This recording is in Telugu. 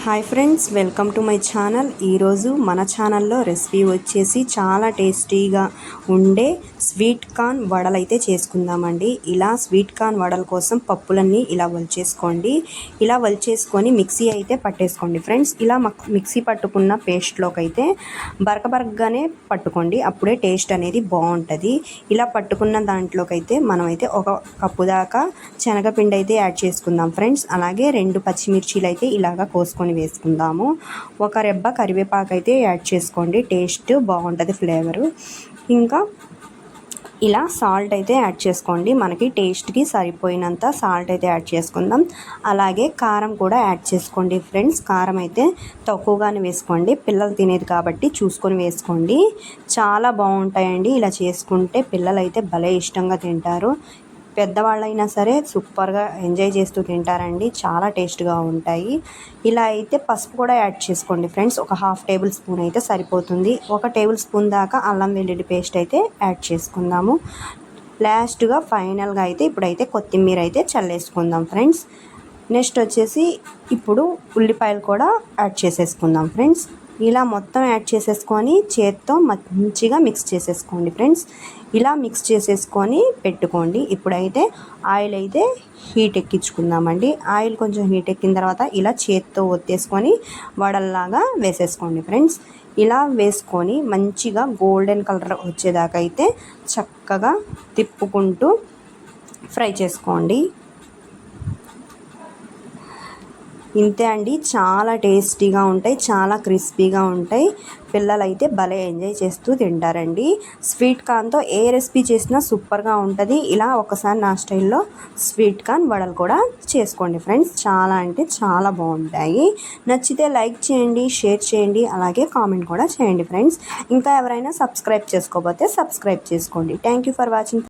Hi friends, welcome to my channel. ఈరోజు మన ఛానల్లో రెసిపీ వచ్చేసి చాలా టేస్టీగా ఉండే స్వీట్ కార్న్ వడలు అయితే చేసుకుందామండి. ఇలా స్వీట్ కార్న్ వడల కోసం పప్పులన్నీ ఇలా వలిచేసుకోండి. ఇలా వలిచేసుకొని మిక్సీ అయితే పట్టేసుకోండి ఫ్రెండ్స్. ఇలా మిక్సీ పట్టుకున్న పేస్ట్లోకి అయితే బరకబరకగానే పట్టుకోండి, అప్పుడే టేస్ట్ అనేది బాగుంటుంది. ఇలా పట్టుకున్న దాంట్లోకి అయితే మనమైతే ఒక కప్పు దాకా శనగపిండి అయితే యాడ్ చేసుకుందాం ఫ్రెండ్స్. అలాగే 2 పచ్చిమిర్చీలు అయితే ఇలాగా కోసుకొని వేసుకుందాము. ఒక రెబ్బ కరివేపాకు అయితే యాడ్ చేసుకోండి, టేస్ట్ బాగుంటుంది ఫ్లేవరు. ఇంకా ఇలా సాల్ట్ అయితే యాడ్ చేసుకోండి, మనకి టేస్ట్కి సరిపోయినంత సాల్ట్ అయితే యాడ్ చేసుకుందాం. అలాగే కారం కూడా యాడ్ చేసుకోండి ఫ్రెండ్స్. కారం అయితే తక్కువగానే వేసుకోండి, పిల్లలు తినేది కాబట్టి చూసుకొని వేసుకోండి. చాలా బాగుంటాయండి ఇలా చేసుకుంటే, పిల్లలు అయితే భలే ఇష్టంగా తింటారు. పెద్దవాళ్ళైనా సరే సూపర్గా ఎంజాయ్ చేస్తూ తింటారండి, చాలా టేస్ట్గా ఉంటాయి. ఇలా అయితే పసుపు కూడా యాడ్ చేసుకోండి ఫ్రెండ్స్. ఒక 1/2 టేబుల్ స్పూన్ అయితే సరిపోతుంది. 1 టేబుల్ స్పూన్ దాకా అల్లం వెల్లుల్లి పేస్ట్ అయితే యాడ్ చేసుకుందాము. లాస్ట్గా ఫైనల్గా అయితే ఇప్పుడైతే కొత్తిమీర అయితే చల్లేసుకుందాం ఫ్రెండ్స్. నెక్స్ట్ వచ్చేసి ఇప్పుడు ఉల్లిపాయలు కూడా యాడ్ చేసేసుకుందాం ఫ్రెండ్స్. ఇలా మొత్తం యాడ్ చేసేసుకొని చేత్తో మంచిగా మిక్స్ చేసేసుకోండి ఫ్రెండ్స్. ఇలా మిక్స్ చేసేసుకొని పెట్టుకోండి. ఇప్పుడైతే ఆయిల్ అయితే హీట్ ఎక్కించుకుందామండి. ఆయిల్ కొంచెం హీట్ ఎక్కిన తర్వాత ఇలా చేత్తో ఒత్తేసుకొని వడల్లాగా వేసేసుకోండి ఫ్రెండ్స్. ఇలా వేసుకొని మంచిగా గోల్డెన్ కలర్ వచ్చేదాకా అయితే చక్కగా తిప్పుకుంటూ ఫ్రై చేసుకోండి. ఇంతే అండి, చాలా టేస్టీగా ఉంటాయి, చాలా క్రిస్పీగా ఉంటాయి. పిల్లలైతే భలే ఎంజాయ్ చేస్తూ తింటారండి. స్వీట్ కార్న్తో ఏ రెసిపీ చేసినా సూపర్గా ఉంటుంది. ఇలా ఒకసారి నా స్టైల్లో స్వీట్ కార్న్ వడలు కూడా చేసుకోండి ఫ్రెండ్స్. చాలా అంటే చాలా బాగుంటాయి. నచ్చితే లైక్ చేయండి, షేర్ చేయండి, అలాగే కామెంట్ కూడా చేయండి ఫ్రెండ్స్. ఇంకా ఎవరైనా సబ్స్క్రైబ్ చేసుకోకపోతే సబ్స్క్రైబ్ చేసుకోండి. Thank you for watching.